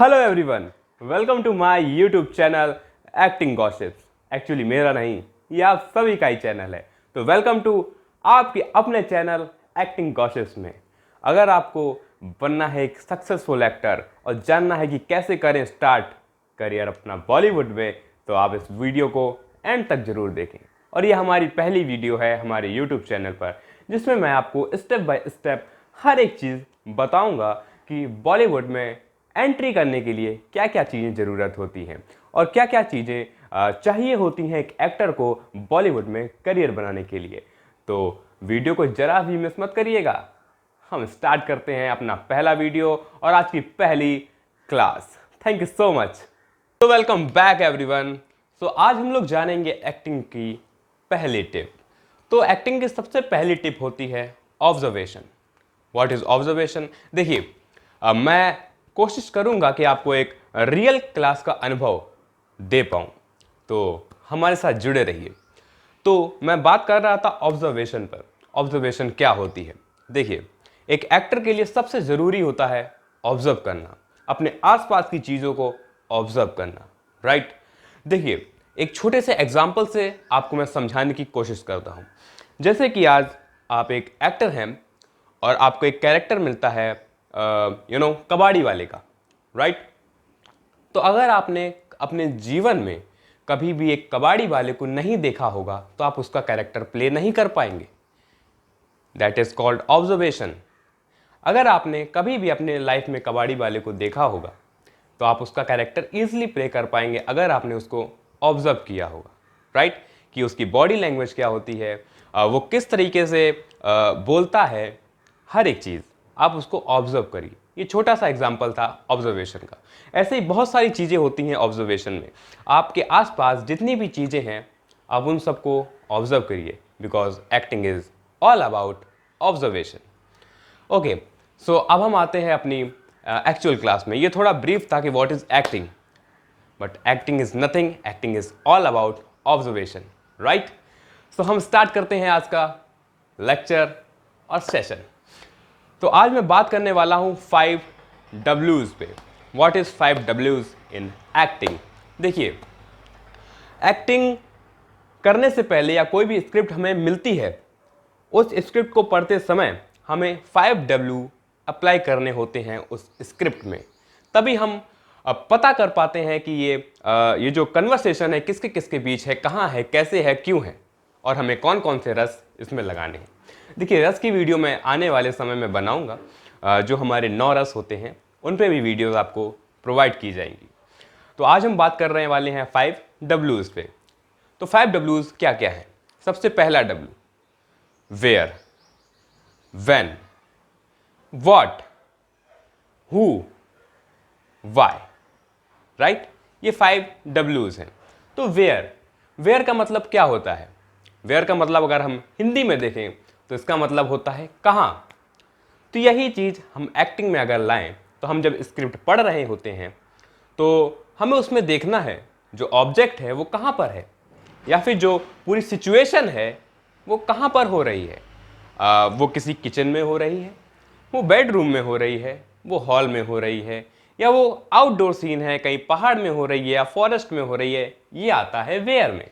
Hello everyone, welcome to my YouTube channel acting gossips. Actually मेरा नहीं, ये आप सभी का ही चैनल है। तो वेलकम टू आपके अपने चैनल एक्टिंग गॉसिप्स में। अगर आपको बनना है एक सक्सेसफुल एक्टर और जानना है कि कैसे करें स्टार्ट करियर अपना बॉलीवुड में, तो आप इस वीडियो को एंड तक जरूर देखें। और ये हमारी पहली वीडियो है हमारे यूट्यूब चैनल पर, जिसमें मैं आपको स्टेप बाय स्टेप हर एक चीज़ बताऊंगा कि बॉलीवुड में एंट्री करने के लिए क्या क्या चीज़ें ज़रूरत होती हैं और क्या क्या चीज़ें चाहिए होती हैं एक एक्टर को बॉलीवुड में करियर बनाने के लिए। तो वीडियो को ज़रा भी मिस मत करिएगा। हम स्टार्ट करते हैं अपना पहला वीडियो और आज की पहली class. Thank you so much. तो वेलकम बैक एवरीवन। सो आज हम लोग जानेंगे एक्टिंग की पहली टिप। तो एक्टिंग की सबसे पहली टिप होती है ऑब्जर्वेशन। What is observation? देखिए, मैं कोशिश करूंगा कि आपको एक रियल क्लास का अनुभव दे पाऊं, तो हमारे साथ जुड़े रहिए। तो मैं बात कर रहा था ऑब्जर्वेशन पर। ऑब्जर्वेशन क्या होती है? देखिए, एक एक्टर के लिए सबसे ज़रूरी होता है ऑब्जर्व करना, अपने आसपास की चीज़ों को ऑब्जर्व करना, राइट? देखिए, एक छोटे से एग्जाम्पल से आपको मैं समझाने की कोशिश करता हूँ। जैसे कि आज आप एक एक्टर हैं और आपको एक कैरेक्टर मिलता है कबाड़ी वाले का, राइट? तो अगर आपने अपने जीवन में कभी भी एक कबाड़ी वाले को नहीं देखा होगा तो आप उसका कैरेक्टर प्ले नहीं कर पाएंगे। That is called observation. अगर आपने कभी भी अपने लाइफ में कबाड़ी वाले को देखा होगा तो आप उसका कैरेक्टर ईजिली प्ले कर पाएंगे अगर आपने उसको ऑब्जर्व किया होगा, राइट? कि उसकी बॉडी लैंग्वेज क्या होती है, वो किस तरीके से बोलता है, हर एक चीज़ आप उसको ऑब्जर्व करिए। ये छोटा सा एग्जाम्पल था ऑब्जर्वेशन का। ऐसे ही बहुत सारी चीज़ें होती हैं ऑब्जर्वेशन में। आपके आसपास जितनी भी चीज़ें हैं आप उन सबको ऑब्जर्व करिए, because acting is all about observation. Okay, so अब हम आते हैं अपनी एक्चुअल क्लास में। ये थोड़ा ब्रीफ था कि what is acting, but acting is nothing, acting is all about observation, right? So हम स्टार्ट करते हैं आज का लेक्चर और सेशन। तो आज मैं बात करने वाला हूं 5 W's पे। What is 5 W's in acting? देखिए, एक्टिंग करने से पहले या कोई भी स्क्रिप्ट हमें मिलती है, उस स्क्रिप्ट को पढ़ते समय हमें 5W अप्लाई करने होते हैं उस स्क्रिप्ट में। तभी हम पता कर पाते हैं कि ये जो कन्वर्सेशन है किसके किसके बीच है, कहाँ है, कैसे है, क्यों है, और हमें कौन कौन से रस इसमें लगाने हैं। देखिए, रस की वीडियो मैं आने वाले समय में बनाऊंगा। जो हमारे 9 रस होते हैं उन पे भी वीडियोस आपको प्रोवाइड की जाएंगी। तो आज हम बात कर रहे वाले हैं 5 W's पे। तो 5 W's क्या क्या है? सबसे पहला W, where, when, what, who, why, right? ये 5 W's हैं। तो वेयर का मतलब क्या होता है? वेयर का मतलब अगर हम हिंदी में देखें तो इसका मतलब होता है कहाँ। तो यही चीज़ हम एक्टिंग में अगर लाएं तो हम जब स्क्रिप्ट पढ़ रहे होते हैं तो हमें उसमें देखना है जो ऑब्जेक्ट है वो कहाँ पर है, या फिर जो पूरी सिचुएशन है वो कहाँ पर हो रही है। वो किसी किचन में हो रही है, वो बेडरूम में हो रही है, वो हॉल में हो रही है, या वो आउटडोर सीन है, कहीं पहाड़ में हो रही है या फॉरेस्ट में हो रही है। ये आता है वेयर में।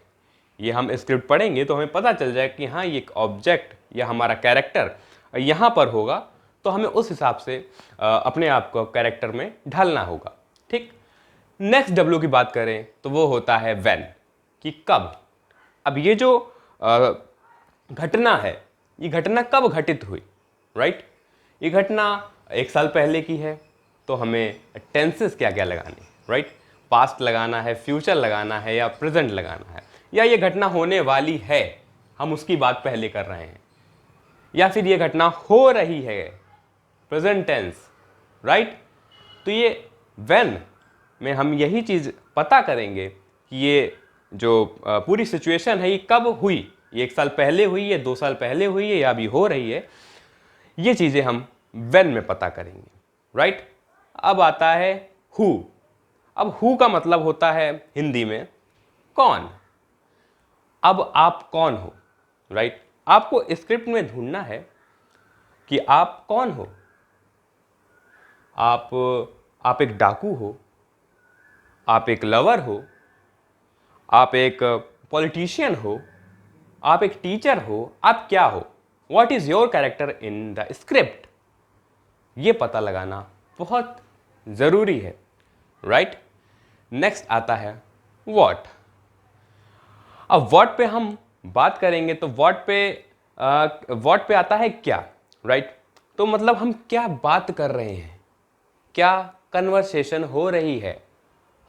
ये हम स्क्रिप्ट पढ़ेंगे तो हमें पता चल जाए कि हाँ, ये एक ऑब्जेक्ट या हमारा कैरेक्टर यहाँ पर होगा, तो हमें उस हिसाब से अपने आप को कैरेक्टर में ढालना होगा, ठीक? नेक्स्ट W की बात करें तो वो होता है व्हेन, कि कब। अब ये जो घटना है, ये घटना कब घटित हुई, राइट? ये घटना 1 साल पहले की है तो हमें टेंसेस क्या क्या लगाने, राइट? पास्ट लगाना है, फ्यूचर लगाना है, या प्रेजेंट लगाना है, या ये घटना होने वाली है, हम उसकी बात पहले कर रहे हैं, या फिर ये घटना हो रही है, प्रेजेंट टेंस, राइट? तो ये व्हेन में हम यही चीज़ पता करेंगे कि ये जो पूरी सिचुएशन है ये कब हुई, ये 1 साल पहले हुई है, 2 साल पहले हुई है, या अभी हो रही है। ये चीज़ें हम व्हेन में पता करेंगे, राइट? अब आता है हु। अब हु का मतलब होता है हिंदी में कौन। अब आप कौन हो, राइट? आपको स्क्रिप्ट में ढूंढना है कि आप कौन हो। आप आप एक डाकू हो, आप एक लवर हो, आप एक पॉलिटिशियन हो, आप एक टीचर हो, आप क्या हो? What is your character in the script? ये पता लगाना बहुत ज़रूरी है, राइट? नेक्स्ट आता है वॉट। अब वॉट पे हम बात करेंगे तो वॉट पे आता है क्या, राइट? तो मतलब हम क्या बात कर रहे हैं, क्या कन्वर्सेशन हो रही है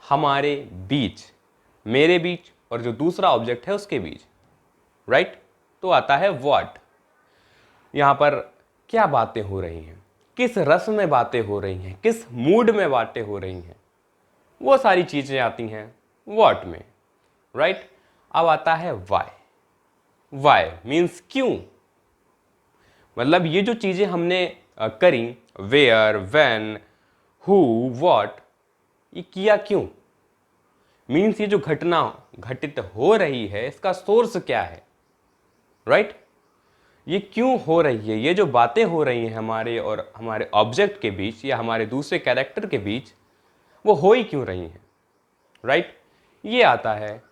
हमारे बीच, मेरे बीच और जो दूसरा ऑब्जेक्ट है उसके बीच, राइट? तो आता है व्हाट। यहां पर क्या बातें हो रही हैं, किस रस में बातें हो रही हैं, किस मूड में बातें हो रही हैं, वो सारी चीजें आती हैं व्हाट में, राइट? अब आता है वाई। वाई मीन्स क्यों। मतलब ये जो चीजें हमने करी, वेयर, व्हेन, हु, व्हाट, ये किया क्यों? मीन्स ये जो घटना घटित हो रही है इसका सोर्स क्या है, राइट? ये क्यों हो रही है, ये जो बातें हो रही हैं हमारे और हमारे ऑब्जेक्ट के बीच या हमारे दूसरे कैरेक्टर के बीच, वो हो ही क्यों रही हैं, राइट? ये आता है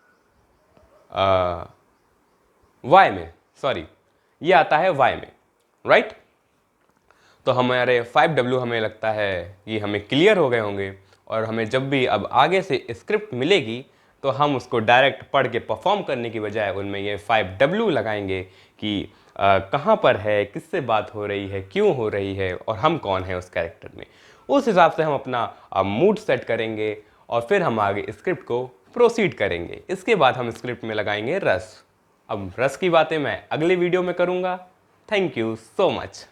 वाई में, सॉरी, ये आता है वाई में, राइट? तो हमारे 5W हमें लगता है कि हमें क्लियर हो गए होंगे, और हमें जब भी अब आगे से स्क्रिप्ट मिलेगी तो हम उसको डायरेक्ट पढ़ के परफॉर्म करने की बजाय उनमें ये 5W लगाएंगे कि कहाँ पर है, किससे बात हो रही है, क्यों हो रही है और हम कौन है उस कैरेक्टर में। उस हिसाब से हम अपना मूड सेट करेंगे और फिर हम आगे स्क्रिप्ट को प्रोसीड करेंगे। इसके बाद हम स्क्रिप्ट में लगाएंगे रस। अब रस की बातें मैं अगले वीडियो में करूँगा। Thank you so much.